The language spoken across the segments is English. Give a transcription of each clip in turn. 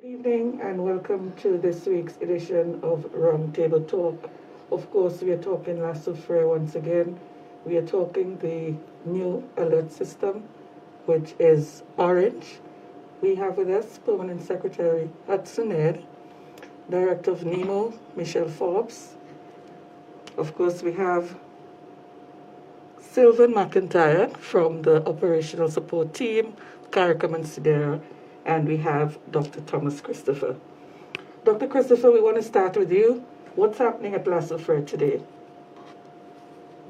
Good evening and welcome to this week's edition of Roundtable Talk. Of course, we are talking La Soufriere once again. We are talking the new alert system, which is orange. We have with us Permanent Secretary Hudson Nedd, Director of NEMO, Michelle Forbes. Of course, we have Sylvan McIntyre from the Operational Support Team, CARICOM and CDEMA, and we have Dr. Thomas Christopher. Dr. Christopher, we want to start with you. What's happening at La Soufriere today?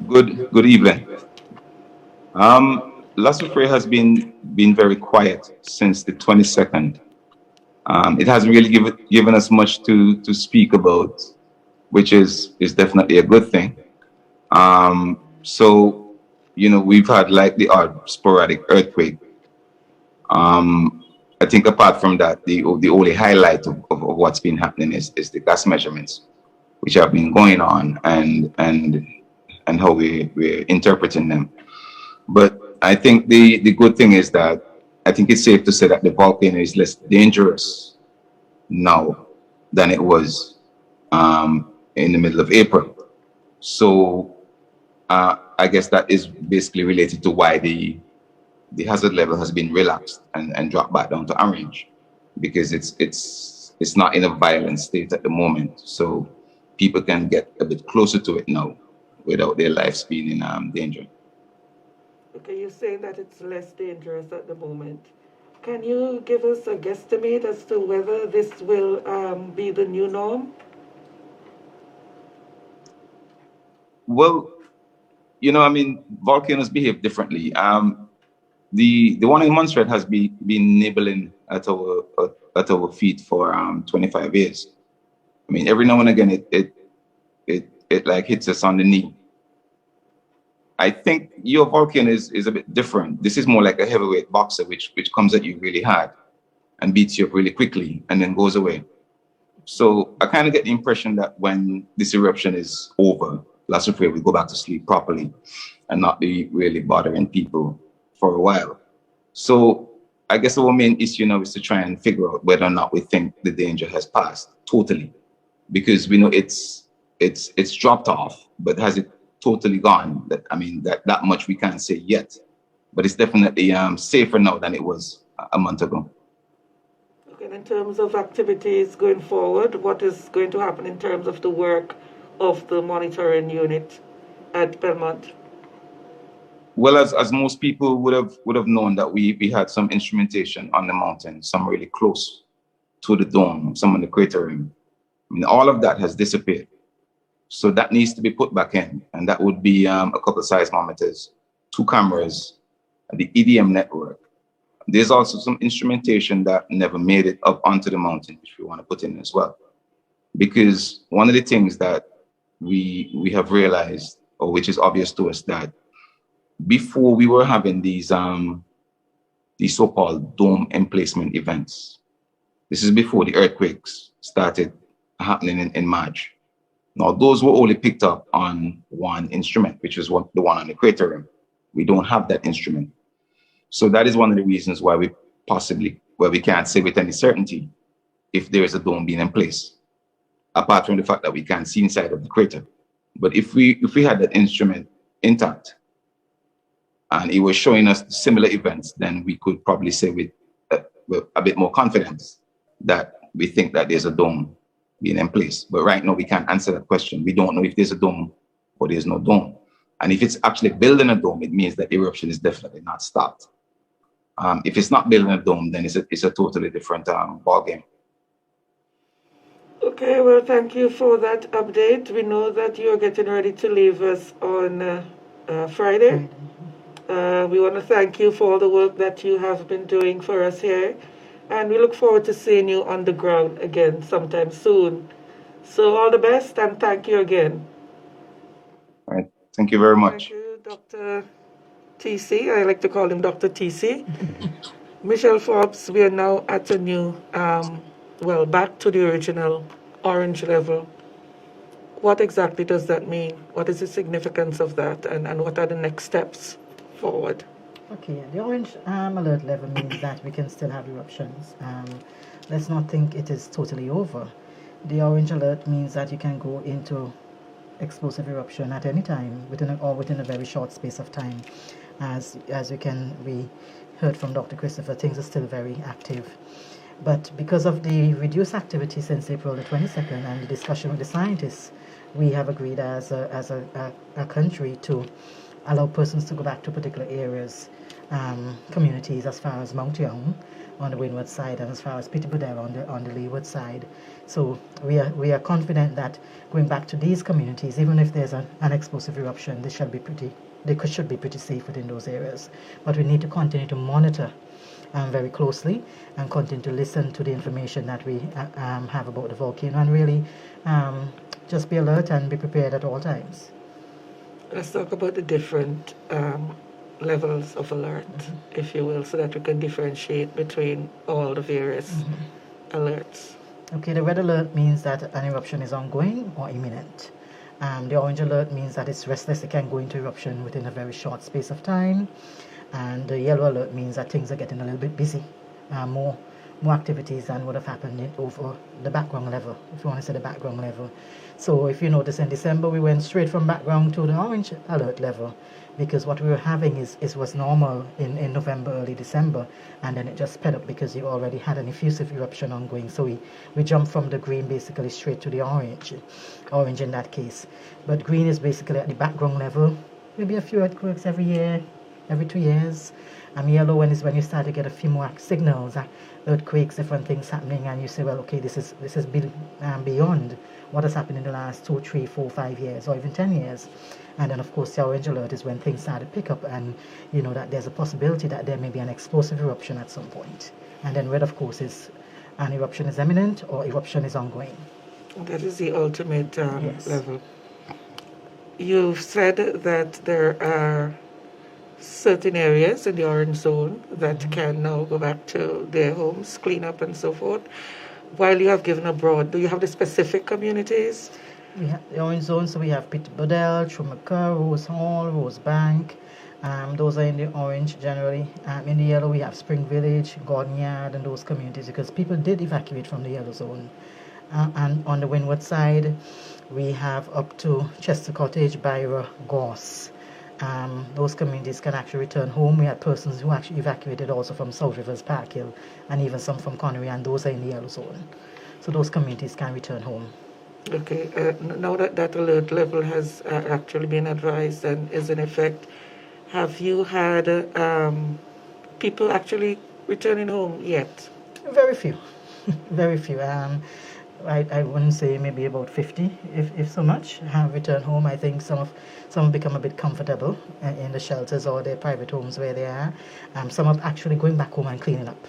Good evening. La Soufriere has been very quiet since the 22nd. It hasn't really given us much to speak about, which is definitely a good thing. So, we've had like the odd sporadic earthquake. I think apart from that, the only highlight of what's been happening is the gas measurements, which have been going on and how we're interpreting them. But I think the good thing is that I think it's safe to say that the volcano is less dangerous now than it was in the middle of April. So I guess that is basically related to why the hazard level has been relaxed and dropped back down to orange, because it's not in a violent state at the moment. So people can get a bit closer to it now without their lives being in danger. Okay, you're saying that it's less dangerous at the moment. Can you give us a guesstimate as to whether this will be the new norm? Well, volcanoes behave differently. The one in Montserrat has been nibbling at our feet for 25 years. I mean, every now and again it like hits us on the knee. I think your volcano is a bit different. This is more like a heavyweight boxer, which comes at you really hard and beats you up really quickly and then goes away. So I kind of get the impression that when this eruption is over, La Soufriere will go back to sleep properly and not be really bothering people for a while. So I guess our main issue now is to try and figure out whether or not we think the danger has passed totally, because we know it's dropped off, but has it totally gone? That much we can't say yet, but it's definitely safer now than it was a month ago. Okay, in terms of activities going forward, what is going to happen in terms of the work of the monitoring unit at Belmont? Well, as most people would have known, that we had some instrumentation on the mountain, some really close to the dome, some on the crater rim. All of that has disappeared. So that needs to be put back in, and that would be a couple of seismometers, 2 cameras, the EDM network. There's also some instrumentation that never made it up onto the mountain, which we want to put in as well. Because one of the things that we have realized, or which is obvious to us, that before we were having these so-called dome emplacement events. This is before the earthquakes started happening in March. Now, those were only picked up on one instrument, which is the one on the crater rim. We don't have that instrument. So that is one of the reasons why we can't say with any certainty if there is a dome being in place, apart from the fact that we can't see inside of the crater. But if we had that instrument intact, and it was showing us similar events, then we could probably say with a bit more confidence that we think that there's a dome being in place. But right now, we can't answer that question. We don't know if there's a dome or there's no dome. And if it's actually building a dome, it means that eruption is definitely not stopped. If it's not building a dome, then it's a totally different ballgame. Okay, well, thank you for that update. We know that you're getting ready to leave us on Friday. We want to thank you for all the work that you have been doing for us here. And we look forward to seeing you on the ground again sometime soon. So all the best and thank you again. All right. Thank you very much. Thank you, Dr. TC. I like to call him Dr. TC. Michelle Forbes, we are now at a new, back to the original orange level. What exactly does that mean? What is the significance of that? And what are the next steps forward? Okay, the orange alert level means that we can still have eruptions. let's not think it is totally over. The orange alert means that you can go into explosive eruption at any time within a very short space of time. As we heard from Dr. Christopher, things are still very active. But because of the reduced activity since April the 22nd and the discussion with the scientists, we have agreed as a country to allow persons to go back to particular areas, communities as far as Mount Young on the windward side and as far as Pitibudel on the leeward side. So we are confident that going back to these communities, even if there's an explosive eruption, they should be pretty safe within those areas. But we need to continue to monitor very closely and continue to listen to the information that we have about the volcano, and really just be alert and be prepared at all times. Let's talk about the different levels of alert, if you will, so that we can differentiate between all the various alerts. Okay, the red alert means that an eruption is ongoing or imminent. The orange alert means that it's restless, it can go into eruption within a very short space of time. And the yellow alert means that things are getting a little bit busy, more activities than would have happened over the background level, if you want to say the background level. So if you notice, in December we went straight from background to the orange alert level, because what we were having was normal in November, early December, and then it just sped up because you already had an effusive eruption ongoing. So we jumped from the green basically straight to the orange in that case. But green is basically at the background level, maybe a few earthquakes every year, every 2 years. Yellow when you start to get a few more signals, earthquakes, different things happening, and you say, well, okay, this is beyond what has happened in the last 2, 3, 4, 5 years, or even 10 years. And then, of course, the orange alert is when things start to pick up, and you know that there's a possibility that there may be an explosive eruption at some point. And then red, of course, is an eruption is imminent or eruption is ongoing. That is the ultimate Yes. level. You've said that there are certain areas in the orange zone that can now go back to their homes, clean up and so forth. While you have given a broad, do you have the specific communities? We have the orange zone, so we have Pitibudel, Trumaka, Rose Hall, Rose Bank. Those are in the orange generally. In the yellow, we have Spring Village, Gordon Yard, and those communities, because people did evacuate from the yellow zone. And on the windward side, we have up to Chester Cottage, Byra, Goss. Those communities can actually return home. We had persons who actually evacuated also from South Rivers, Park Hill, and even some from Connery, and those are in the yellow zone. So those communities can return home. Okay, now that that alert level has actually been advised and is in effect, have you had people actually returning home yet? Very few, very few. I wouldn't say, maybe about 50, if so much, have returned home. I think some have become a bit comfortable in the shelters or their private homes where they are. Some are actually going back home and cleaning up.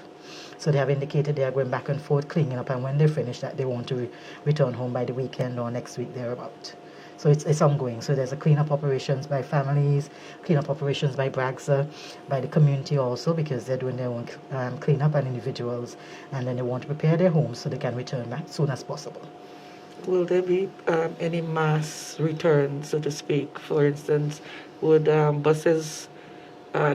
So they have indicated they are going back and forth cleaning up, and when they finish that, they want to return home by the weekend or next week thereabout. So it's ongoing. So there's a cleanup operations by families, cleanup operations by Bragsa, by the community also, because they're doing their own cleanup, and individuals, and then they want to prepare their homes so they can return back as soon as possible. Will there be any mass return, so to speak? For instance, would buses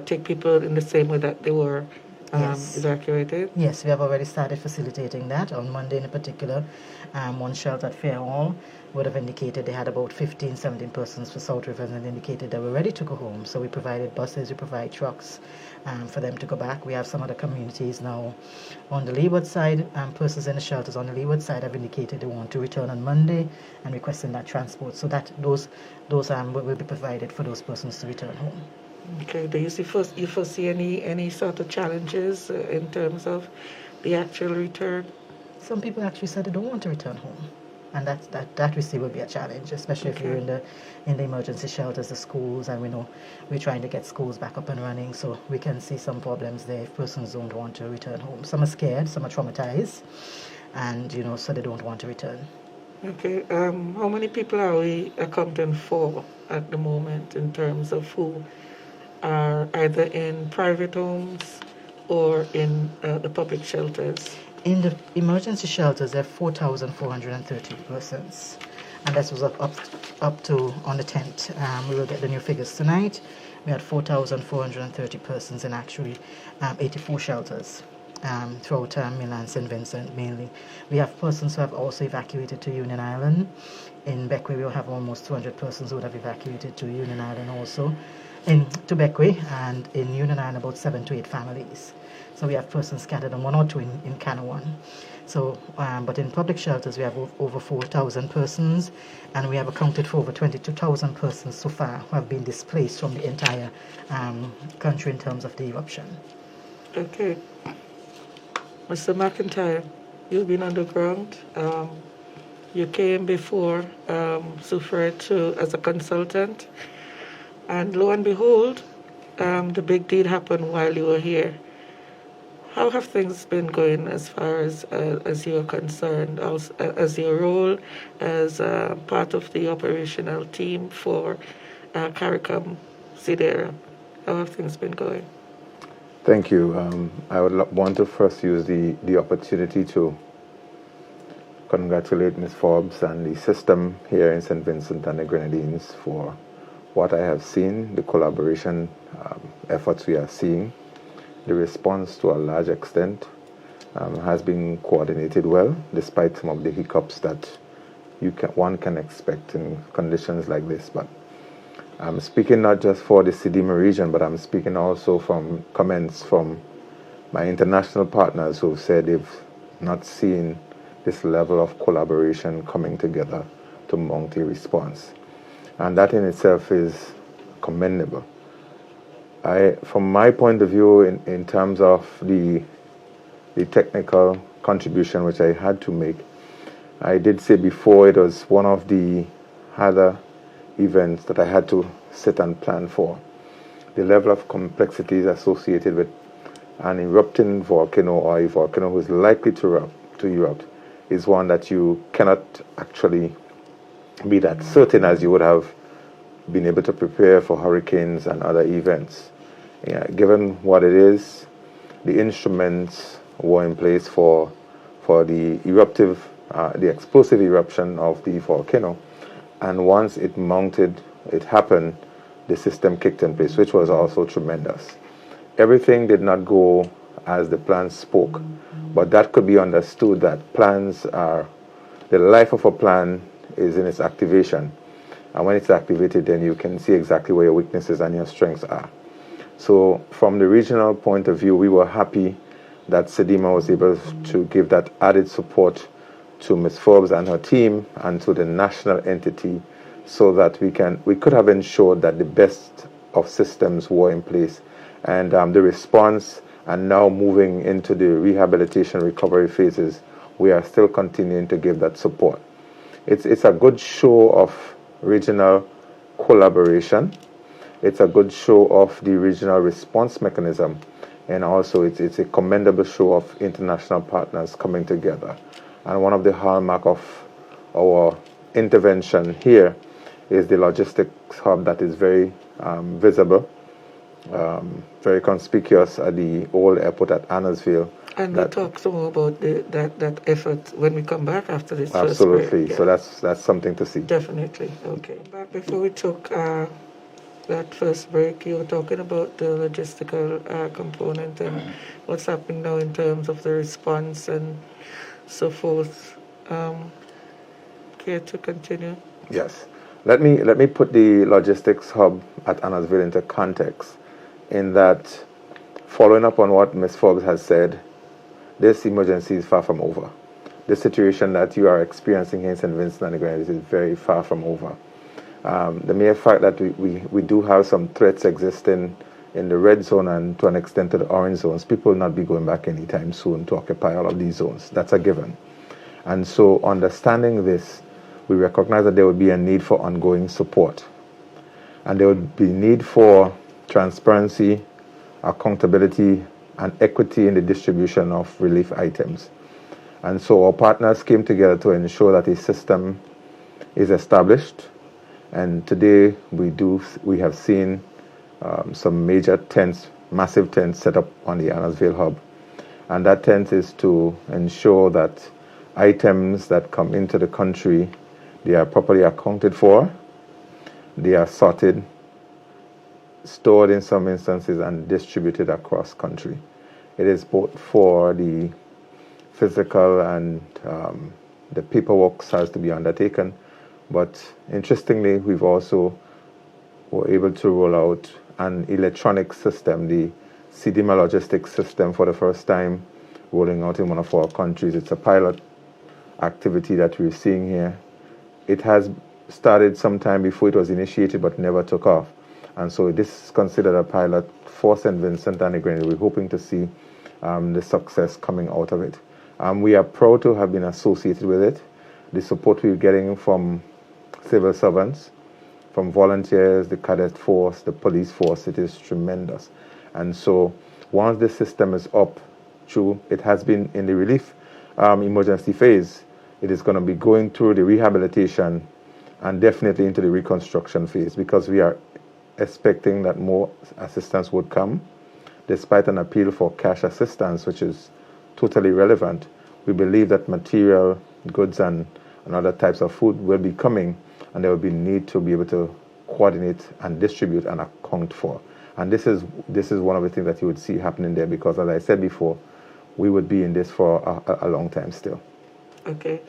take people in the same way that they were Yes. evacuated? Yes, we have already started facilitating that. On Monday in particular, one shelter at Fair Hall would have indicated they had about 15, 17 persons for South Rivers, and indicated they were ready to go home. So we provided buses, we provide trucks for them to go back. We have some other communities now on the leeward side. Persons in the shelters on the leeward side have indicated they want to return on Monday and requesting that transport. So that those will be provided for those persons to return home. Okay, do you foresee any sort of challenges in terms of the actual return? Some people actually said they don't want to return home, and that we see will be a challenge, especially if you're in the emergency shelters, the schools, and we know we're trying to get schools back up and running, so we can see some problems there if persons don't want to return home. Some are scared, some are traumatized, and so they don't want to return. Okay, how many people are we accounting for at the moment in terms of who are either in private homes or in the public shelters? In the emergency shelters, there are 4,430 persons, and that was up to on the 10th. We will get the new figures tonight. We had 4,430 persons in actually 84 shelters. throughout mainland St. Vincent mainly. We have persons who have also evacuated to Union Island. In Bequia, we will have almost 200 persons who would have evacuated to Union Island also, to Bequia, and in Union Island about 7 to 8 families. So we have persons scattered on 1 or 2 in Canawan. So, but in public shelters, we have over 4,000 persons, and we have accounted for over 22,000 persons so far who have been displaced from the entire country in terms of the eruption. Okay. Mr. McIntyre, you've been on the ground. You came before Soufriere as a consultant, and lo and behold, the big deed happened while you were here. How have things been going as far as you are concerned, as your role as part of the operational team for CARICOM CDEMA? How have things been going? Thank you. I would want to first use the opportunity to congratulate Ms. Forbes and the system here in St. Vincent and the Grenadines for what I have seen, the collaboration efforts we are seeing. The response, to a large extent, has been coordinated well, despite some of the hiccups that one can expect in conditions like this. But I'm speaking not just for the CDEMA region, but I'm speaking also from comments from my international partners who've said they've not seen this level of collaboration coming together to mount a response. And that in itself is commendable. From my point of view, in terms of the technical contribution which I had to make, I did say before it was one of the other events that I had to sit and plan for. The level of complexities associated with an erupting volcano or a volcano who is likely to erupt is one that you cannot actually be that certain as you would have been able to prepare for hurricanes and other events. Yeah, given what it is, the instruments were in place for the explosive eruption of the volcano, and once it happened, the system kicked in place, which was also tremendous. Everything did not go as the plans spoke, but that could be understood that the life of a plan is in its activation. And when it's activated, then you can see exactly where your weaknesses and your strengths are. So from the regional point of view, we were happy that CDEMA was able to give that added support to Ms. Forbes and her team and to the national entity so that we could have ensured that the best of systems were in place. And the response, and now moving into the rehabilitation recovery phases, we are still continuing to give that support. It's a good show of regional collaboration. It's a good show of the regional response mechanism, and also it's a commendable show of international partners coming together. And one of the hallmark of our intervention here is the logistics hub that is very visible, very conspicuous at the old airport at Annersville. And we'll talk some more about that effort when we come back after this absolutely. first break. Yeah. So that's something to see. Definitely. Okay. Back before we took that first break, you were talking about the logistical component and what's happening now in terms of the response and so forth. Care to continue? Yes. Let me put the logistics hub at Annersville into context, in that, following up on what Ms. Forbes has said, this emergency is far from over. The situation that you are experiencing here in St. Vincent and the Grenadines is very far from over. The mere fact that we do have some threats existing in the red zone and to an extent to the orange zones, people will not be going back anytime soon to occupy all of these zones. That's a given. And so understanding this, we recognize that there will be a need for ongoing support. And there would be need for transparency, accountability, and equity in the distribution of relief items. And so our partners came together to ensure that a system is established. And today we have seen some major tents, massive tents set up on the Annersville hub. And that tent is to ensure that items that come into the country, they are properly accounted for, they are sorted, stored in some instances, and distributed across country. It is both for the physical and the paperwork has to be undertaken. But interestingly, we've also were able to roll out an electronic system, the CDEMA logistics system, for the first time, rolling out in one of our countries. It's a pilot activity that we're seeing here. It has started sometime before it was initiated, but never took off. And so this is considered a pilot for St. Vincent and the Grenadines. We're hoping to see the success coming out of it. We are proud to have been associated with it. The support we're getting from civil servants, from volunteers, the cadet force, the police force, it is tremendous. And so once this system is up, it has been in the relief emergency phase. It is going to be going through the rehabilitation and definitely into the reconstruction phase, because we are expecting that more assistance would come. Despite an appeal for cash assistance, which is totally relevant, we believe that material, goods, and other types of food will be coming, and there will be need to be able to coordinate and distribute and account for. And this is one of the things that you would see happening there, because as I said before, we would be in this for a long time still. Okay.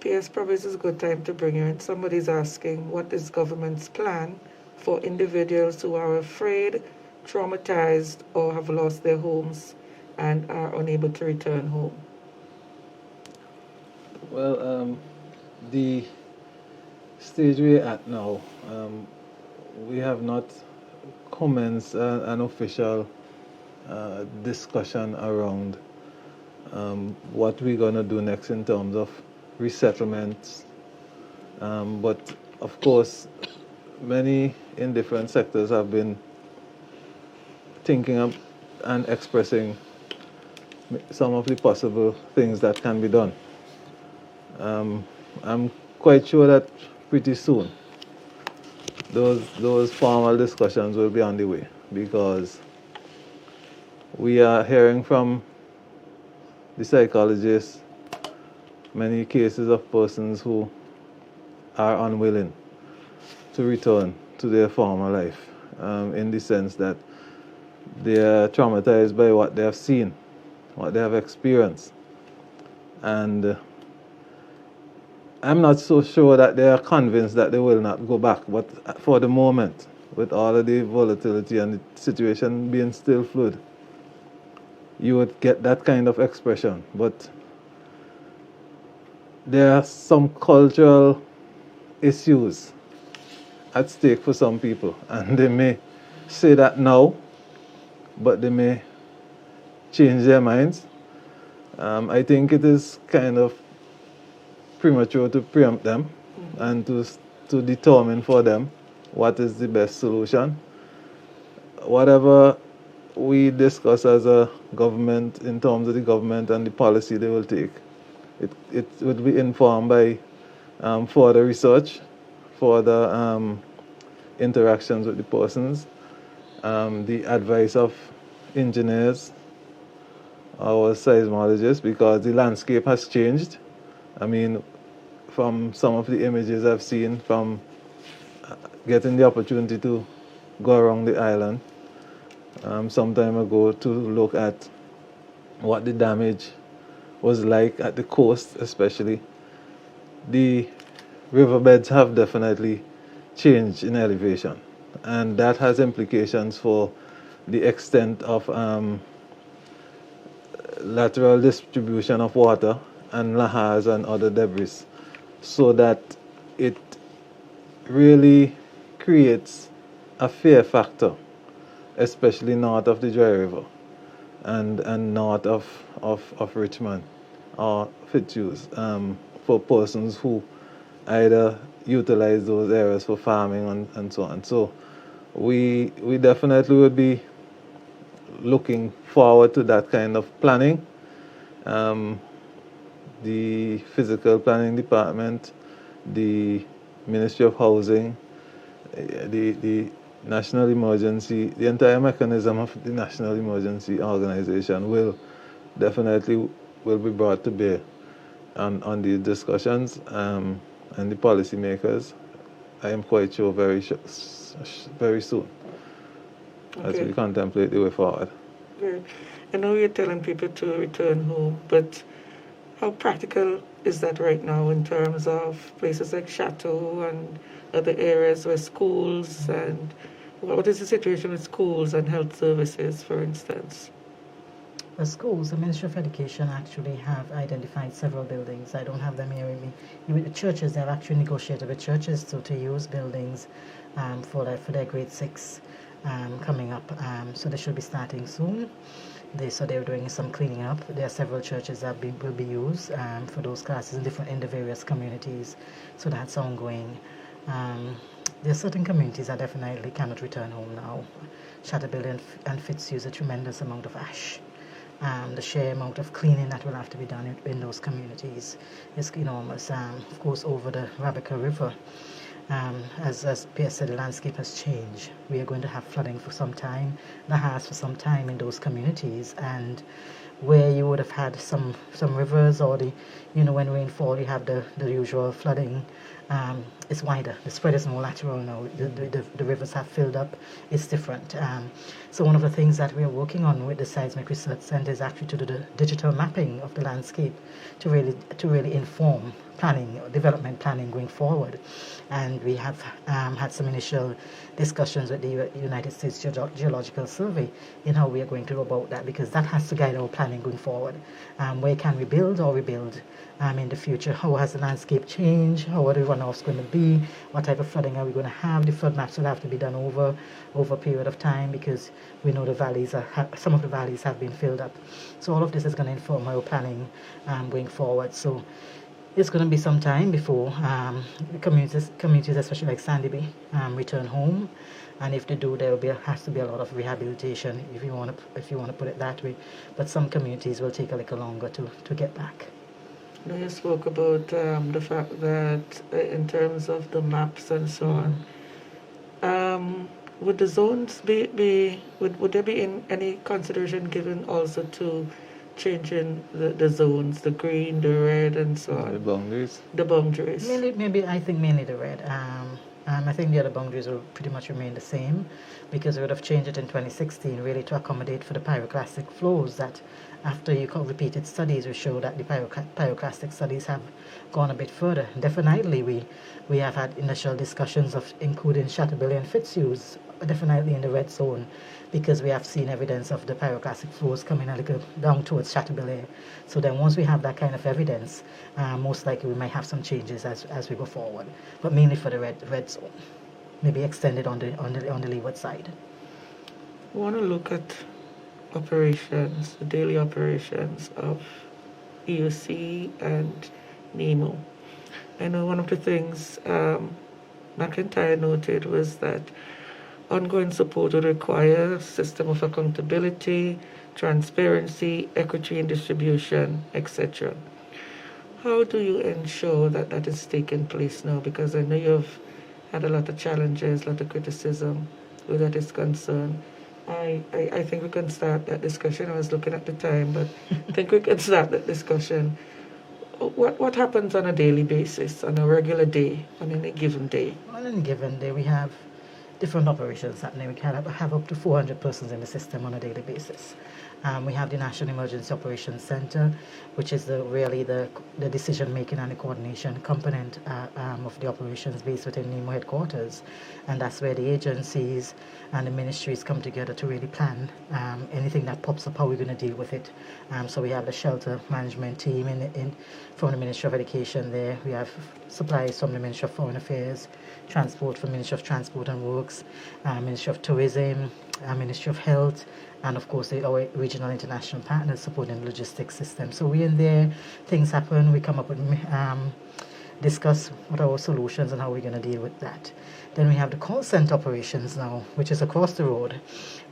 PS, probably this is a good time to bring you in. Somebody's asking, what is government's plan for individuals who are afraid, traumatized, or have lost their homes and are unable to return home? Well, the stage we're at now, we have not commenced an official discussion around what we're going to do next in terms of resettlements. But of course, many in different sectors have been thinking of and expressing some of the possible things that can be done. I'm quite sure that pretty soon those formal discussions will be on the way, because we are hearing from the psychologists many cases of persons who are unwilling to return to their former life, in the sense that they are traumatized by what they have seen, what they have experienced. And I'm not so sure that they are convinced that they will not go back. But for the moment, with all of the volatility and the situation being still fluid, you would get that kind of expression. But there are some cultural issues at stake for some people, and they may say that now, but they may change their minds. I think it is kind of premature to preempt them and to determine for them what is the best solution. Whatever we discuss as a government in terms of the government and the policy they will take, it would be informed by further research, further interactions with the persons, the advice of engineers, our seismologists, because the landscape has changed. I mean, from some of the images I've seen from getting the opportunity to go around the island some time ago to look at what the damage was like at the coast, especially, the riverbeds have definitely changed in elevation, and that has implications for the extent of lateral distribution of water and lahars and other debris, so that it really creates a fear factor, especially north of the Dry River and north of Richmond or Fitzhugh, for persons who either utilize those areas for farming and so on. So we definitely would be looking forward to that kind of planning. The Physical Planning Department, the Ministry of Housing, the National Emergency, the entire mechanism of the National Emergency Organization will definitely be brought to bear on these discussions, and the policymakers, I am quite sure, very soon, as we contemplate the way forward. Great. I know you're telling people to return home, but how practical is that right now in terms of places like Chateau and other areas where schools and what is the situation with schools and health services, for instance? The schools, the Ministry of Education actually have identified several buildings. I don't have them here with me. With the churches, they have actually negotiated with churches to use buildings for their grade 6 coming up. So they should be starting soon. They're doing some cleaning up. There are several churches that will be used for those classes in the various communities. So that's ongoing. There are certain communities that definitely cannot return home now. Chatterville and Fitz use a tremendous amount of ash. The sheer amount of cleaning that will have to be done in those communities is enormous. Of course, over the Rabica River, as Pierre said, the landscape has changed. We are going to have flooding for some time. That has for some time in those communities, and where you would have had some rivers or when rainfall, you have the usual flooding. It's wider. The spread is more lateral now. The rivers have filled up. It's different. So one of the things that we are working on with the Seismic Research Center is actually to do the digital mapping of the landscape to really inform planning, development planning going forward. And we have had some initial discussions with the United States Geological Survey in how we are going to go about that, because that has to guide our planning going forward. Where can we build or rebuild in the future? How has the landscape changed? How are the runoffs going to be? What type of flooding are we going to have? The flood maps will have to be done over a period of time, because we know some of the valleys have been filled up. So all of this is going to inform our planning going forward. So it's going to be some time before communities, especially like Sandy Bay, return home. And if they do, has to be a lot of rehabilitation, if you want to put it that way. But some communities will take a little longer to get back. Now you spoke about the fact that in terms of the maps and so on, would the zones would there be any consideration given also to changing the zones, the green, the red, and so on? The boundaries? The boundaries. I think mainly the red. I think the other boundaries will pretty much remain the same, because we would have changed it in 2016 really to accommodate for the pyroclastic flows that after repeated studies, we show that the pyroclastic studies have gone a bit further. Definitely, we have had initial discussions of including Chatterville and Fitzhughes, definitely in the red zone, because we have seen evidence of the pyroclastic flows coming a little down towards Chatterville. So then once we have that kind of evidence, most likely we might have some changes as we go forward, but mainly for the red zone, maybe extended on the leeward side. We want to look at operations, the daily operations of EOC and NEMO. I know one of the things McIntyre noted was that ongoing support would require a system of accountability, transparency, equity in distribution, etc. How do you ensure that that is taking place now? Because I know you've had a lot of challenges, a lot of criticism where that is concerned. I think we can start that discussion. I was looking at the time, but I think we can start that discussion. What happens on a daily basis, on a regular day, on any given day? On any given day, we have different operations happening. We can have up to 400 persons in the system on a daily basis. We have the National Emergency Operations Center, which is really the decision-making and the coordination component of the operations based within NEMO headquarters. And that's where the agencies and the ministries come together to really plan anything that pops up, how we're going to deal with it. So we have the shelter management team from the Ministry of Education there. We have supplies from the Ministry of Foreign Affairs, transport from the Ministry of Transport and Works, Ministry of Tourism, Ministry of Health, and of course our regional international partners supporting the logistics system. So we're in there, things happen, we come up with, discuss what are our solutions and how we're going to deal with that. Then we have the call center operations now, which is across the road.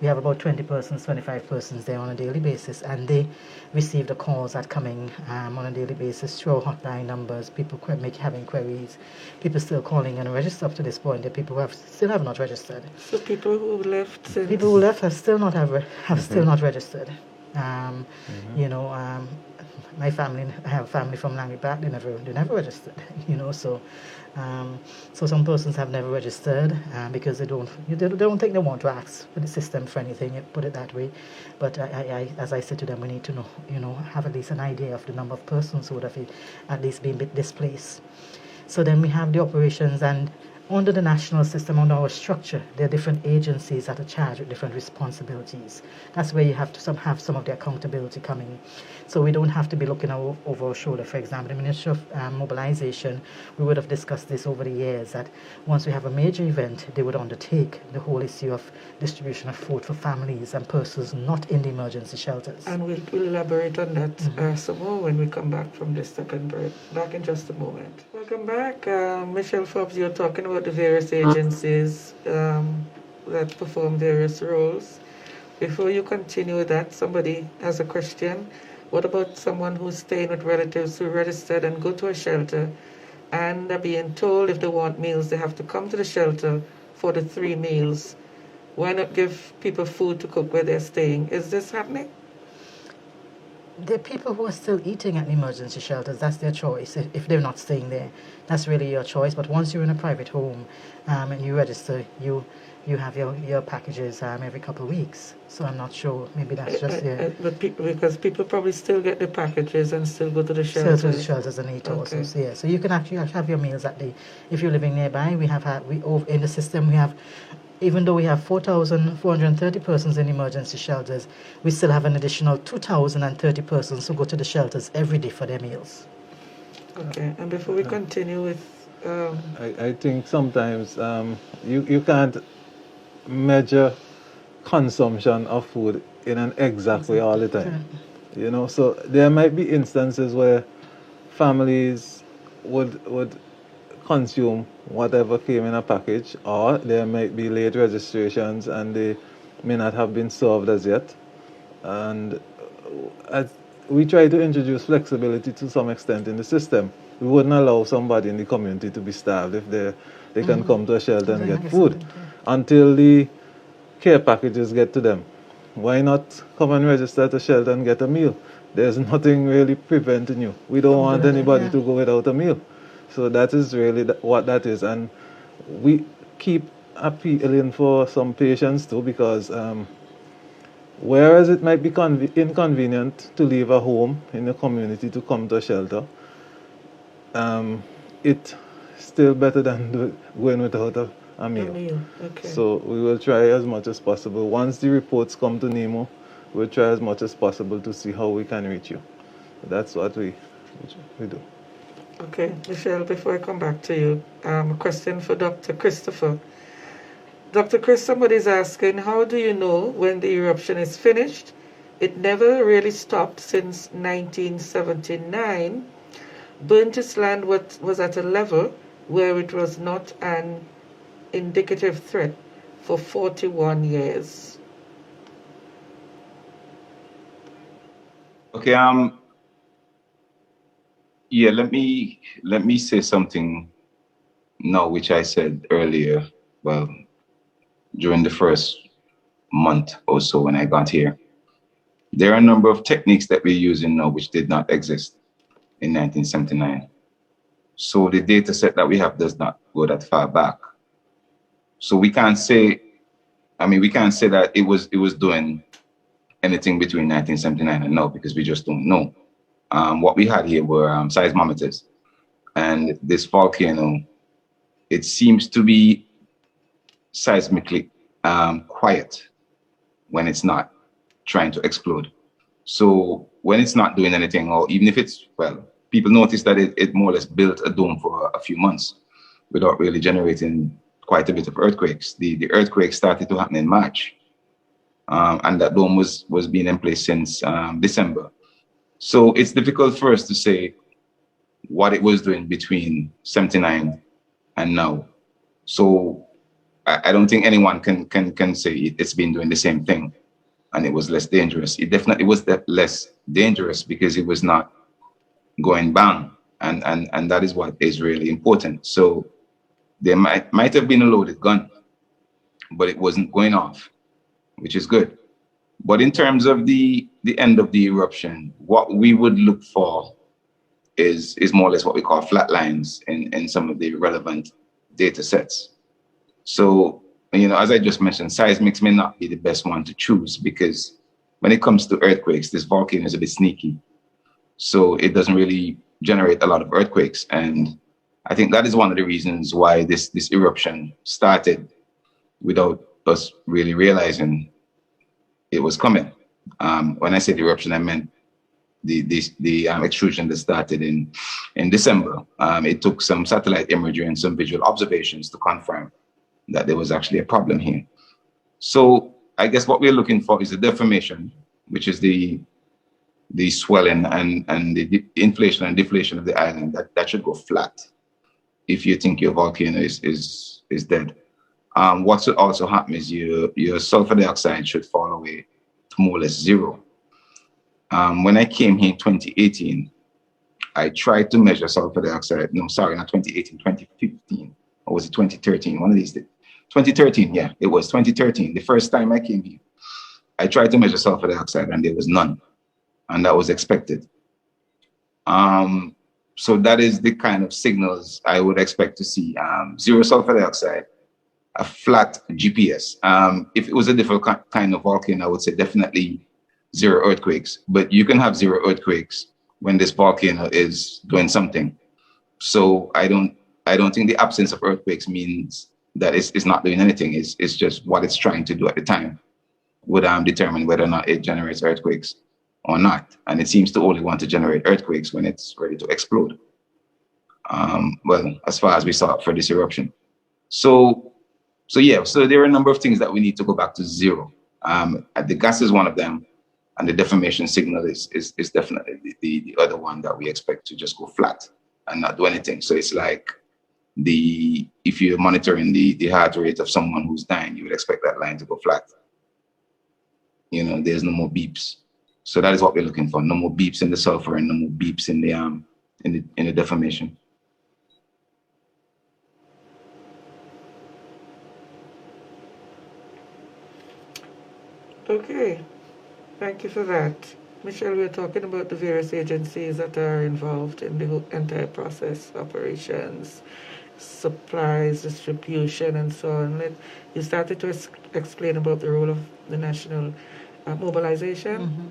We have about 20 persons, 25 persons there on a daily basis, and they receive the calls that coming on a daily basis through our hotline numbers, people having queries, people still calling and register up to this point. There are people who still have not registered. So people who left since... People who left have still not registered. You know, my family, I have family from Langley-Back, they never registered, you know, so so some persons have never registered because they don't think they want to ask for the system for anything, put it that way. But I as I said to them, we need to know, you know, have at least an idea of the number of persons who would have at least been displaced. So then we have the operations, and under the national system, under our structure, there are different agencies that are charged with different responsibilities. That's where you have to have some of the accountability coming. So we don't have to be looking over our shoulder. For example, the Ministry of Mobilization, we would have discussed this over the years, that once we have a major event, they would undertake the whole issue of distribution of food for families and persons not in the emergency shelters. And we'll elaborate on that some more when we come back from this second break. Back in just a moment. Welcome back. Michelle Forbes, you're talking about the various agencies that perform various roles. Before you continue with that, somebody has a question. What about someone who's staying with relatives who registered and go to a shelter and are being told if they want meals, they have to come to the shelter for the 3 meals? Why not give people food to cook where they're staying? Is this happening? There are people who are still eating at emergency shelters. That's their choice. If they're not staying there, that's really your choice. But once you're in a private home and you register, you have your packages every couple of weeks. So I'm not sure. Maybe that's just but because people probably still get the packages and still go to the shelters. Still to the shelters and eat also. So, yeah. So you can actually have your meals at the. If you're living nearby, in the system we have. Even though we have 4,430 persons in emergency shelters, we still have an additional 2,030 persons who go to the shelters every day for their meals. Okay, and before we continue with... I think sometimes you can't measure consumption of food in an exact way all the time. You know, so there might be instances where families would consume whatever came in a package, or there might be late registrations and they may not have been served as yet. And we try to introduce flexibility to some extent in the system. We wouldn't allow somebody in the community to be starved if they can come to a shelter and get food until the care packages get to them. Why not come and register at a shelter and get a meal? There's nothing really preventing you. We don't want anybody to go without a meal. So that is really what that is. And we keep appealing for some patience too, because whereas it might be inconvenient to leave a home in the community to come to a shelter, it's still better than going without a meal. Okay. So we will try as much as possible. Once the reports come to NEMO, we'll try as much as possible to see how we can reach you. That's what we do. Okay, Michelle, before I come back to you, a question for Dr. Christopher. Dr. Chris, somebody's asking, how do you know when the eruption is finished? It never really stopped since 1979. Burntest land was at a level where it was not an indicative threat for 41 years. Okay, yeah, let me say something now, which I said earlier, well, during the first month or so when I got here. There are a number of techniques that we're using now which did not exist in 1979. So the data set that we have does not go that far back. So we can't say that it was doing anything between 1979 and now, because we just don't know. What we had here were seismometers, and this volcano, it seems to be seismically quiet when it's not trying to explode. So when it's not doing anything, or even if it's, well, people notice that it more or less built a dome for a few months without really generating quite a bit of earthquakes. The earthquake started to happen in March, and that dome was being in place since December. So it's difficult for us to say what it was doing between 79 and now. So I don't think anyone can say it's been doing the same thing and it was less dangerous. It definitely was less dangerous because it was not going bang, and that is what is really important. So there might have been a loaded gun, but it wasn't going off, which is good. But in terms of the end of the eruption, what we would look for is more or less what we call flat lines in some of the relevant data sets. So, as I just mentioned, seismics may not be the best one to choose because when it comes to earthquakes, this volcano is a bit sneaky. So it doesn't really generate a lot of earthquakes. And I think that is one of the reasons why this eruption started without us really realizing it was coming. When I said eruption, I meant the extrusion that started in December. It took some satellite imagery and some visual observations to confirm that there was actually a problem here. So I guess what we're looking for is the deformation, which is the swelling and the inflation and deflation of the island. That should go flat if you think your volcano is dead. What should also happen is your sulfur dioxide should fall away to more or less zero. When I came here in 2018, I tried to measure sulfur dioxide. No, sorry, not 2018, 2015. Or was it 2013? One of these days. 2013, yeah, it was 2013. The first time I came here, I tried to measure sulfur dioxide and there was none. And that was expected. So that is the kind of signals I would expect to see. Zero sulfur dioxide, a flat GPS. If it was a different kind of volcano, I would say definitely zero earthquakes. But you can have zero earthquakes when this volcano is doing something. So I don't think the absence of earthquakes means that it's not doing anything. It's just what it's trying to do at the time would determine whether or not it generates earthquakes or not. And it seems to only want to generate earthquakes when it's ready to explode. Well, as far as we saw for this eruption. So there are a number of things that we need to go back to zero. The gas is one of them, and the deformation signal is definitely the other one that we expect to just go flat and not do anything. So it's like if you're monitoring the heart rate of someone who's dying, you would expect that line to go flat. There's no more beeps. So that is what we're looking for. No more beeps in the sulfur and no more beeps in the deformation. Okay, thank you for that. Michelle, we're talking about the various agencies that are involved in the entire process, operations, supplies, distribution, and so on. You started to explain about the role of the national mobilization. Mm-hmm.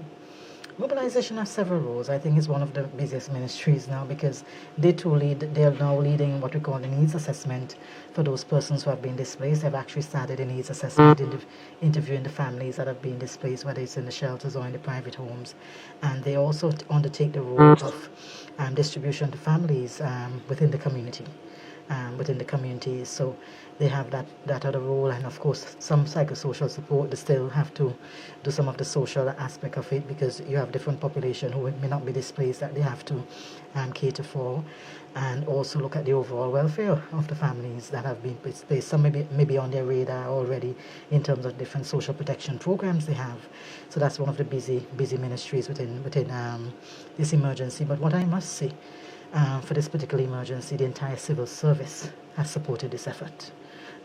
Mobilization has several roles. I think it's one of the busiest ministries now because they are now leading what we call the needs assessment for those persons who have been displaced. They've actually started a needs assessment, interviewing the families that have been displaced, whether it's in the shelters or in the private homes. And they also undertake the role of distribution to families within the community. So they have that other role, and of course some psychosocial support. They still have to do some of the social aspect of it because you have different population who may not be displaced that they have to cater for, and also look at the overall welfare of the families that have been displaced. Some maybe on their radar already in terms of different social protection programs they have. So that's one of the busy ministries within this emergency. But what I must say, for this particular emergency, the entire civil service has supported this effort.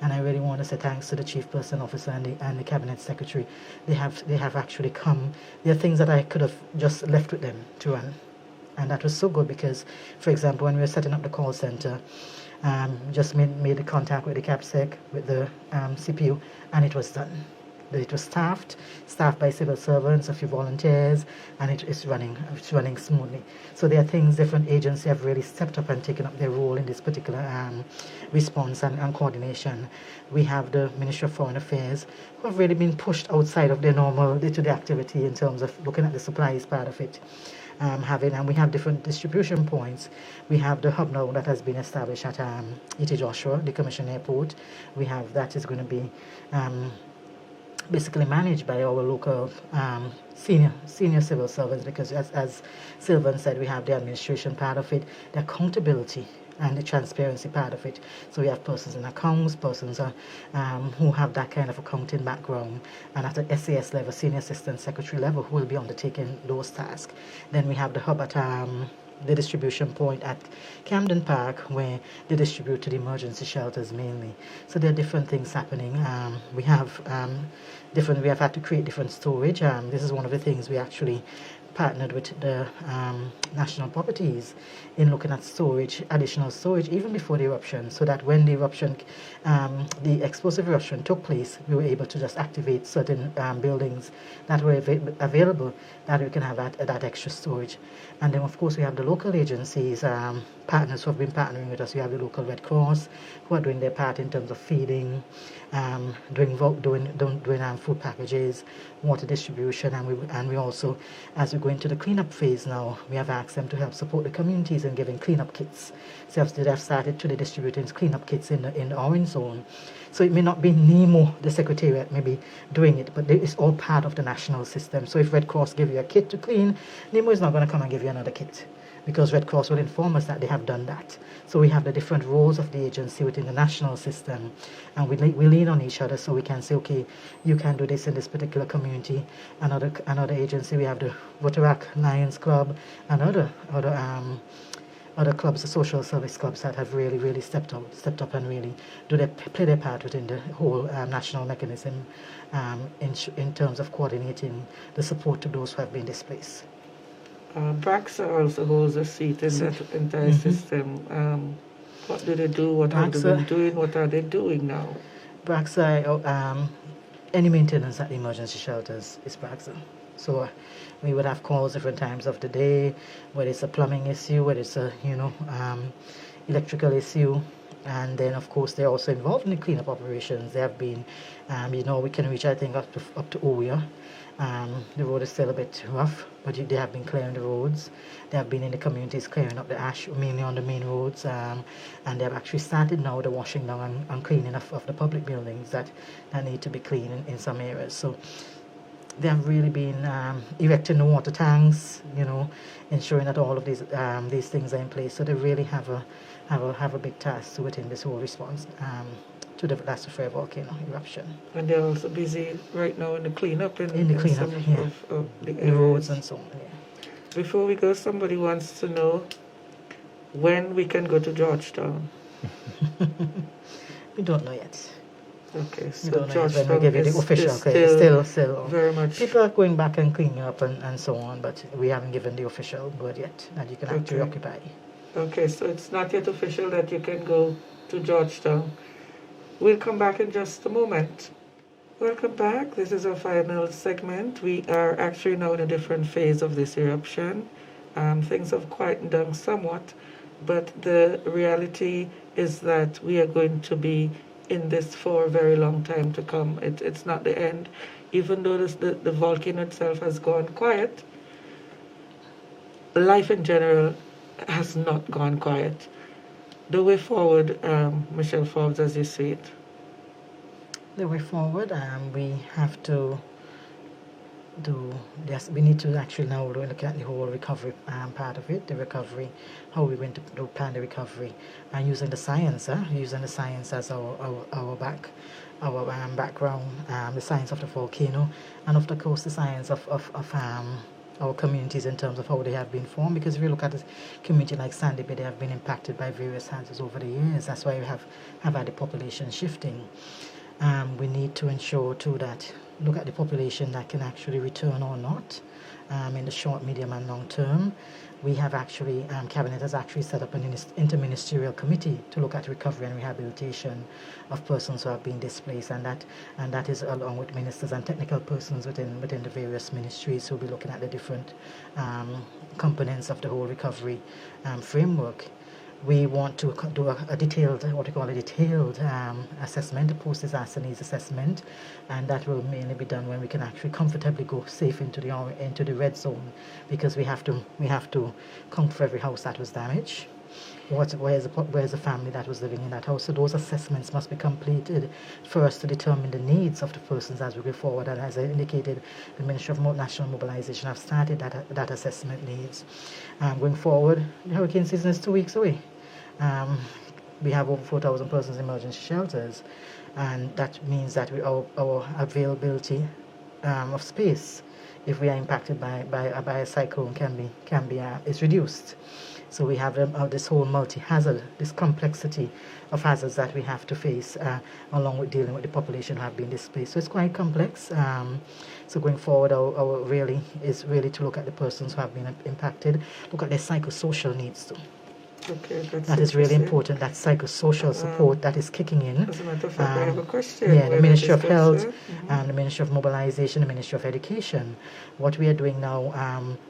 And I really want to say thanks to the Chief Person Officer and the Cabinet Secretary. They have actually come. There are things that I could have just left with them to run. And that was so good because, for example, when we were setting up the call center, just made the contact with the CAPSEC, with the CPU, and it was done. It was staffed by civil servants, a few volunteers, and it's running smoothly. So there are things different agencies have really stepped up and taken up their role in this particular response and coordination. We have the Ministry of Foreign Affairs, who have really been pushed outside of their normal day-to-day activity in terms of looking at the supplies part of it. And we have different distribution points. We have the hub now that has been established at E.T. Joshua, the Commission Airport. We have that is going to be basically managed by our local senior civil servants, because as Sylvan said, we have the administration part of it, the accountability and the transparency part of it. So we have persons in accounts, persons who have that kind of accounting background, and at the SAS level, senior assistant secretary level, who will be undertaking those tasks. Then we have the hub at the distribution point at Camden Park, where they distribute to the emergency shelters mainly. So there are different things happening. We have had to create different storage. This is one of the things we actually partnered with the national properties in looking at storage, additional storage, even before the eruption, so that when the eruption, the explosive eruption took place, we were able to just activate certain buildings that were available, that we can have that extra storage. And then, of course, we have the local agencies, partners who have been partnering with us. We have the local Red Cross, who are doing their part in terms of feeding, doing food packages, water distribution, and we also, as we go into the cleanup phase now, we have asked them to help support the communities in giving cleanup kits. So they have started to distributing cleanup kits in the orange zone. So it may not be NEMO, the Secretariat, may be doing it, but it's all part of the national system. So if Red Cross give you a kit to clean, NEMO is not going to come and give you another kit, because Red Cross will inform us that they have done that. So we have the different roles of the agency within the national system, and we lean on each other, so we can say, okay, you can do this in this particular community. Another agency, we have the Rotaract Lions Club and other clubs, the social service clubs, that have really stepped up and really play their part within the whole national mechanism in terms of coordinating the support to those who have been displaced. BRAXA also holds a seat in that entire system. What do they do? What have they been doing? What are they doing now? BRAXA, any maintenance at the emergency shelters is BRAXA. So we would have calls different times of the day, whether it's a plumbing issue, whether it's a electrical issue, and then of course they're also involved in the cleanup operations. They have been, we can reach, I think, up to Oya. The road is still a bit rough, but they have been clearing the roads. They have been in the communities clearing up the ash, mainly on the main roads, and they have actually started now the washing down and cleaning of the public buildings that need to be cleaned in some areas. So they have really been erecting the water tanks, ensuring that all of these things are in place. So they really have a big task within this whole response to the Soufriere volcano eruption. And they're also busy right now in the cleanup of the roads and so on. Yeah. Before we go, somebody wants to know when we can go to Georgetown. We don't know yet. Okay, so we don't know Georgetown when we give you the official. Still very much. People are going back and cleaning up and so on, but we haven't given the official word yet that you can actually occupy. Okay, so it's not yet official that you can go to Georgetown. We'll come back in just a moment. Welcome back. This is our final segment. We are actually now in a different phase of this eruption. Things have quietened down somewhat, but the reality is that we are going to be in this for a very long time to come. It's not the end. Even though the volcano itself has gone quiet, life in general has not gone quiet. The way forward, Michelle Forbes, as you see it. The way forward, we have to we need to actually now look at the whole recovery part of it, the recovery, how we're going to plan the recovery, and using the science as our background, the science of the volcano, and of course the science of our communities in terms of how they have been formed. Because if you look at a community like Sandy Bay, they have been impacted by various hazards over the years. That's why we have had the population shifting. We need to ensure too that look at the population that can actually return or not in the short, medium and long term. We have actually, Cabinet has actually set up an interministerial committee to look at recovery and rehabilitation of persons who have been displaced, and that is along with ministers and technical persons within the various ministries who will be looking at the different components of the whole recovery framework. We want to do a detailed, assessment, a post-disaster needs assessment, and that will mainly be done when we can actually comfortably go safe into the red zone, because we have to count for every house that was damaged. Where's the family that was living in that house? So those assessments must be completed for us to determine the needs of the persons as we go forward. And as I indicated, the Ministry of National Mobilization have started that assessment needs. Going forward, the hurricane season is 2 weeks away. We have over 4,000 persons in emergency shelters, and that means that our availability of space if we are impacted by a cyclone is reduced. So we have this whole multi-hazard, this complexity of hazards that we have to face, along with dealing with the population who have been displaced. So it's quite complex. So going forward, our really is really to look at the persons who have been impacted, look at their psychosocial needs too. Okay, that is really important, that psychosocial support that is kicking in. As a matter of fact, I have a question. Yeah, the Ministry of Health Mm-hmm. and the Ministry of Mobilization, the Ministry of Education. What we are doing now,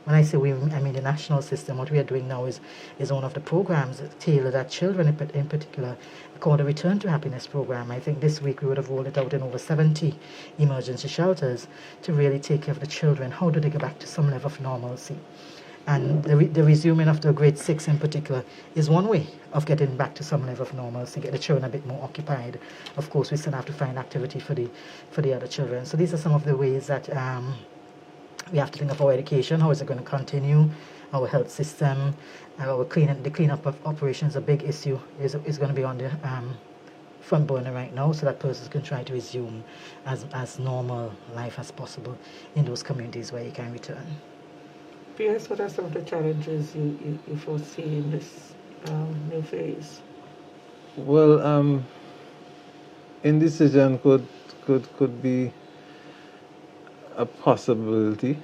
when I say we, I mean the national system, what we are doing now is one of the programs tailored at children in particular, called the Return to Happiness program. I think this week we would have rolled it out in over 70 emergency shelters to really take care of the children. How do they get back to some level of normalcy? And the resuming after grade 6 in particular is one way of getting back to some level of normalcy, get the children a bit more occupied. Of course, we still have to find activity for the other children. So these are some of the ways that we have to think of our education. How is it going to continue? Our health system, the cleanup of operations, a big issue, is going to be on the front burner right now, so that persons can try to resume as normal life as possible in those communities where you can return. P.S., what are some of the challenges you foresee in this new phase? Well, indecision could be a possibility,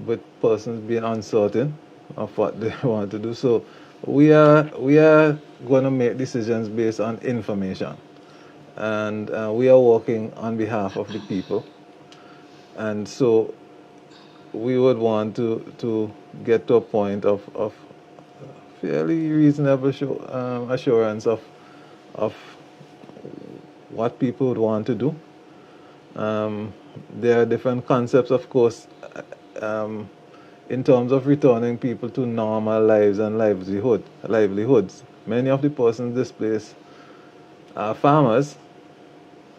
with persons being uncertain of what they want to do. So we are going to make decisions based on information, and we are working on behalf of the people, and so we would want to get to a point of fairly reasonable assurance of what people would want to do. There are different concepts, of course, in terms of returning people to normal lives and livelihoods. Many of the persons displaced are farmers,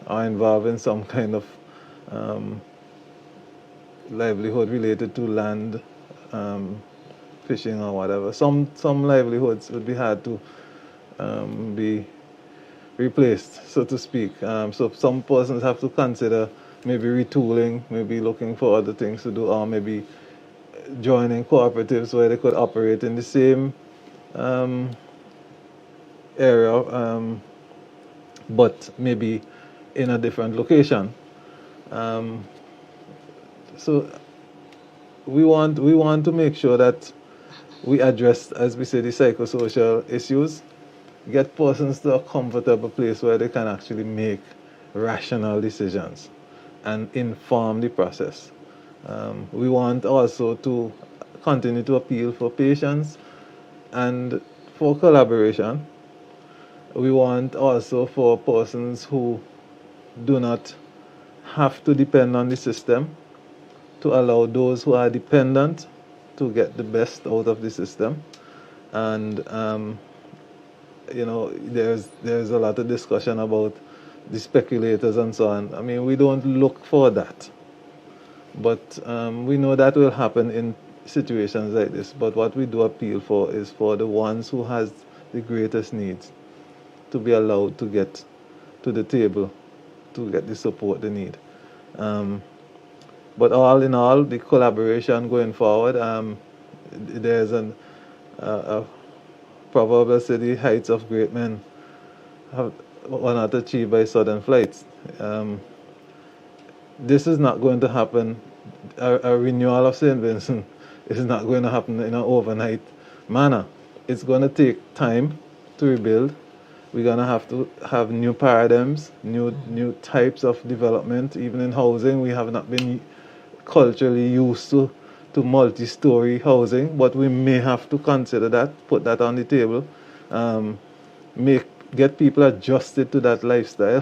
are involved in some kind of livelihood related to land, fishing or whatever. Some livelihoods would be had to be replaced, so to speak. So some persons have to consider maybe retooling, maybe looking for other things to do, or maybe joining cooperatives where they could operate in the same area, but maybe in a different location. So we want to make sure that we address, as we say, the psychosocial issues, get persons to a comfortable place where they can actually make rational decisions and inform the process. We want also to continue to appeal for patience and for collaboration. We want also for persons who do not have to depend on the system to allow those who are dependent to get the best out of the system. And there's a lot of discussion about the speculators and so on. I mean, we don't look for that, but we know that will happen in situations like this. But what we do appeal for is for the ones who has the greatest needs to be allowed to get to the table to get the support they need. But all in all, the collaboration going forward, there's a proverb that says the heights of great men are not achieved by sudden flights. This is not going to happen. A renewal of St. Vincent is not going to happen in an overnight manner. It's going to take time to rebuild. We're going to have to have new paradigms, new types of development. Even in housing, we have not been culturally used to multi-story housing, but we may have to consider that, put that on the table, get people adjusted to that lifestyle,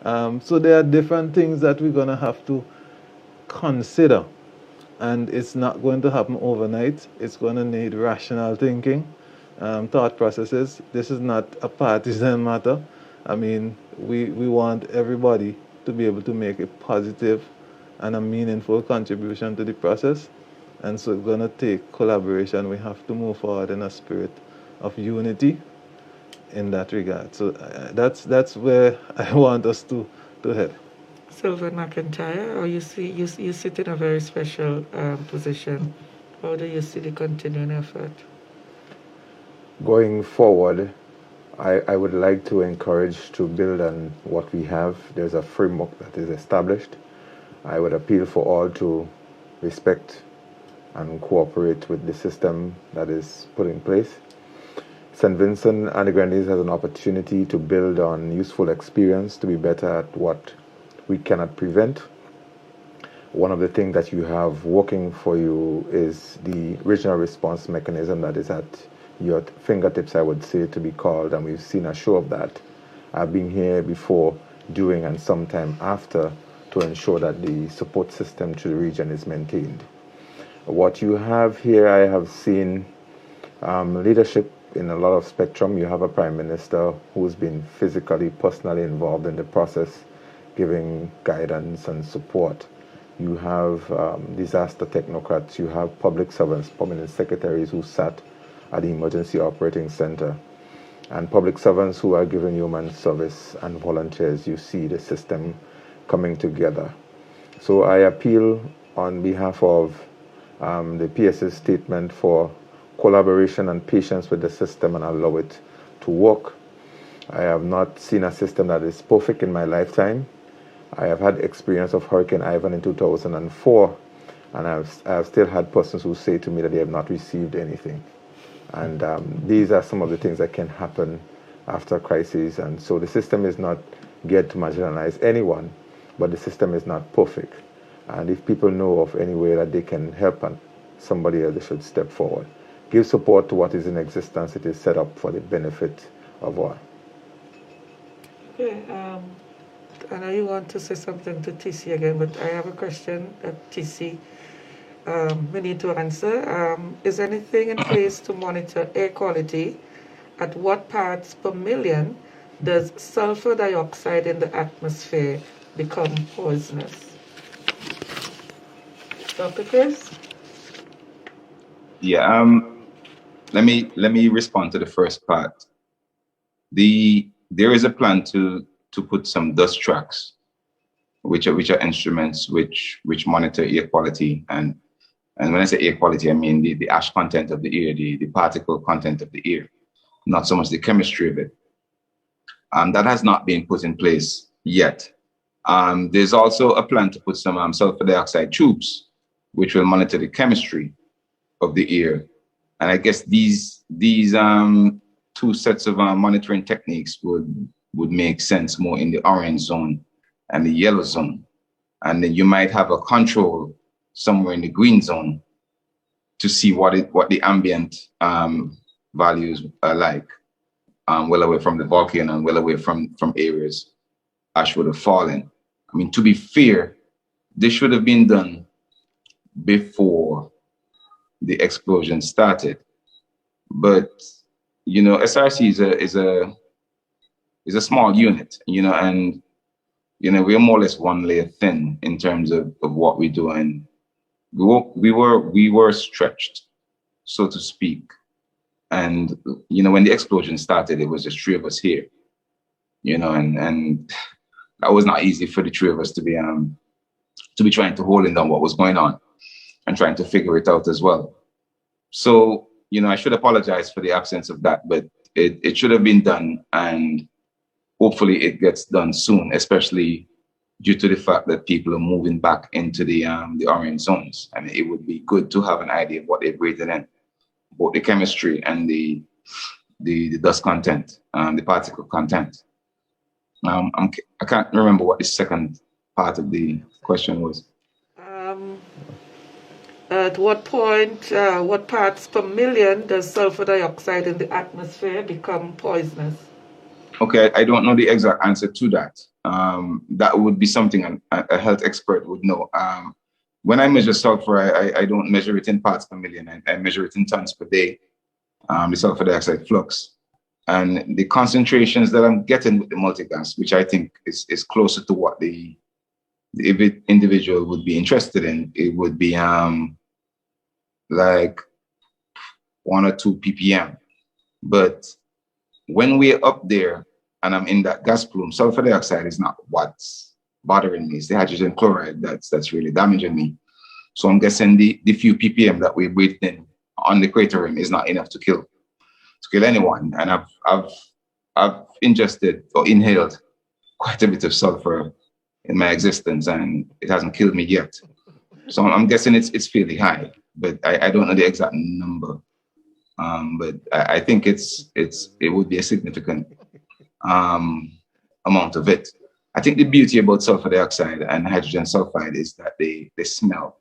So there are different things that we're going to have to consider, and it's not going to happen overnight. It's going to need rational thinking, thought processes. This is not a partisan matter. I mean, we want everybody to be able to make a positive and a meaningful contribution to the process, and so it's going to take collaboration. We have to move forward in a spirit of unity in that regard. So that's where I want us to head. Sylvan McIntyre, or you sit in a very special position. How do you see the continuing effort? Going forward, I would like to encourage to build on what we have. There's a framework that is established. I would appeal for all to respect and cooperate with the system that is put in place. St. Vincent and the Grenadines has an opportunity to build on useful experience to be better at what we cannot prevent. One of the things that you have working for you is the regional response mechanism that is at your fingertips, I would say, to be called, and we've seen a show of that. I've been here before, during, and sometime after to ensure that the support system to the region is maintained. What you have here, I have seen leadership in a lot of spectrum. You have a prime minister who's been physically, personally involved in the process, giving guidance and support. You have disaster technocrats. You have public servants, permanent secretaries who sat at the Emergency Operating Center, and public servants who are giving human service, and volunteers. You see the system coming together. So I appeal on behalf of the PS's statement for collaboration and patience with the system and allow it to work. I have not seen a system that is perfect in my lifetime. I have had experience of Hurricane Ivan in 2004, and I have still had persons who say to me that they have not received anything. And these are some of the things that can happen after a crisis. And so the system is not geared to marginalize anyone, but the system is not perfect. And if people know of any way that they can help somebody else, they should step forward. Give support to what is in existence. It is set up for the benefit of all. Okay, I know you want to say something to TC again, but I have a question that TC we need to answer. Is anything in place to monitor air quality? At what parts per million does sulfur dioxide in the atmosphere become poisonous? Dr. Chris? Yeah, let me respond to the first part. There is a plan to put some dust tracks, which are instruments which monitor air quality, and when I say air quality, I mean the ash content of the air, the particle content of the air, not so much the chemistry of it. That has not been put in place yet. There's also a plan to put some sulfur dioxide tubes, which will monitor the chemistry of the air. And I guess these two sets of monitoring techniques would make sense more in the orange zone and the yellow zone. And then you might have a control somewhere in the green zone to see what the ambient values are like, well away from the volcano and well away from areas ash would have fallen. I mean, to be fair, this should have been done before the explosion started. But you know, SRC is a small unit, you know, and you know, we're more or less one layer thin in terms of what we do, and we were stretched, so to speak. And you know, when the explosion started, it was just three of us here, you know, and that was not easy for the three of us to be trying to hold down what was going on and trying to figure it out as well. So, you know, I should apologize for the absence of that, but it should have been done, and hopefully it gets done soon, especially due to the fact that people are moving back into the orange zones. And it would be good to have an idea of what they're breathing in, both the chemistry and the dust content, the particle content. I can't remember what the second part of the question was. At what point, what parts per million does sulfur dioxide in the atmosphere become poisonous? Okay, I don't know the exact answer to that. That would be something a health expert would know. When I measure sulfur, I don't measure it in parts per million. I measure it in tons per day, the sulfur dioxide flux. And the concentrations that I'm getting with the multigas, which I think is closer to what the individual would be interested in, it would be like 1 or 2 ppm. But when we're up there and I'm in that gas plume, sulfur dioxide is not what's bothering me. It's the hydrogen chloride that's really damaging me. So I'm guessing the few ppm that we breathed in on the crater rim is not enough to kill anyone. And I've ingested or inhaled quite a bit of sulfur in my existence, and it hasn't killed me yet. So I'm guessing it's fairly high, but I don't know the exact number. But I think it would be a significant amount of it. I think the beauty about sulfur dioxide and hydrogen sulfide is that they smell.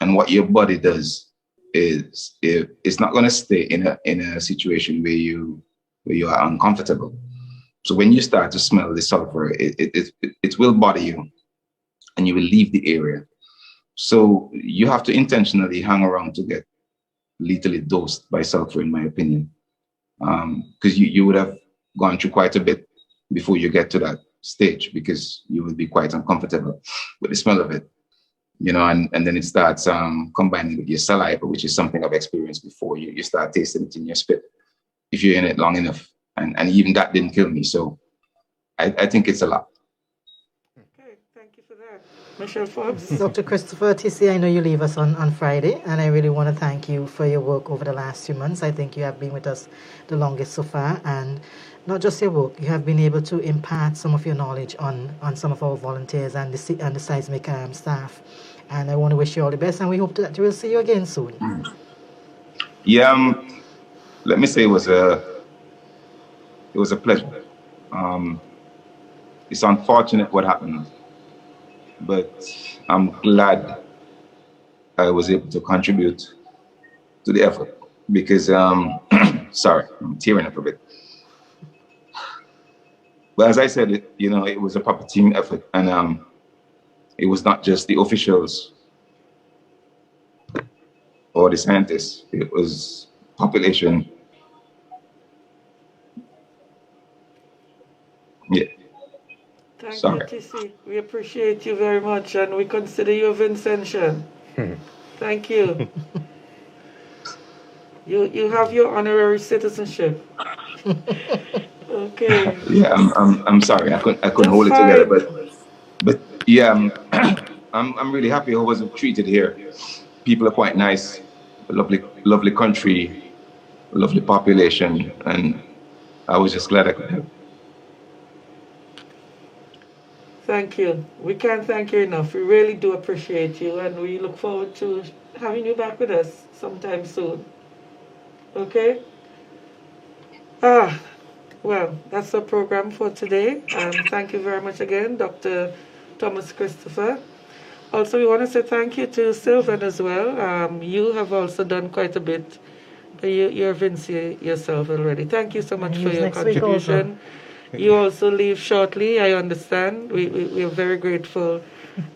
And what your body does is it's not going to stay in a situation where you are uncomfortable. So when you start to smell the sulfur, it will bother you, and you will leave the area. So you have to intentionally hang around to get lethally dosed by sulfur, in my opinion, because you would have gone through quite a bit before you get to that stage, because you would be quite uncomfortable with the smell of it, you know, and then it starts combining with your saliva, which is something I've experienced before. You start tasting it in your spit if you're in it long enough, and even that didn't kill me. So I think it's a lot. Okay, thank you for that. Michelle Forbes. Dr. Christopher TC, I know you leave us on Friday, and I really want to thank you for your work over the last few months. I think you have been with us the longest so far, and not just your work, you have been able to impart some of your knowledge on some of our volunteers and the seismic staff. And I want to wish you all the best, and we hope that we will see you again soon. Yeah, let me say it was a pleasure. It's unfortunate what happened, but I'm glad I was able to contribute to the effort, because sorry, I'm tearing up a bit. But as I said, it was a proper team effort, and it was not just the officials or the scientists. It was population. Yeah. Thank you, TC. We appreciate you very much, and we consider you a Vincentian. Thank you. You have your honorary citizenship. Okay. Yeah, I'm sorry. I couldn't hold it together, but yeah, I'm really happy I was treated here. People are quite nice, lovely country, lovely population, and I was just glad I could help. Thank you. We can't thank you enough. We really do appreciate you, and we look forward to having you back with us sometime soon. Okay? Well, that's the program for today. Thank you very much again, Dr. Thomas Christopher. Also, we want to say thank you to Sylvan as well. You have also done quite a bit. You're Vinci yourself already. Thank you so much for your contribution. You also leave shortly, I understand. We are very grateful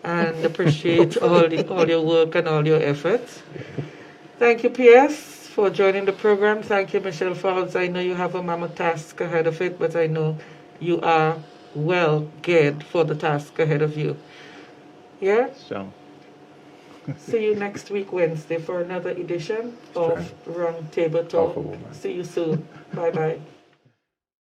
and appreciate all your work and all your efforts. Thank you, PS, for joining the program. Thank you, Michelle Forbes. I know you have a mammoth task ahead of it, but I know you are well geared for the task ahead of you. Yeah? Sure. See you next week, Wednesday, for another edition of Round Table Talk. See you soon. Bye-bye.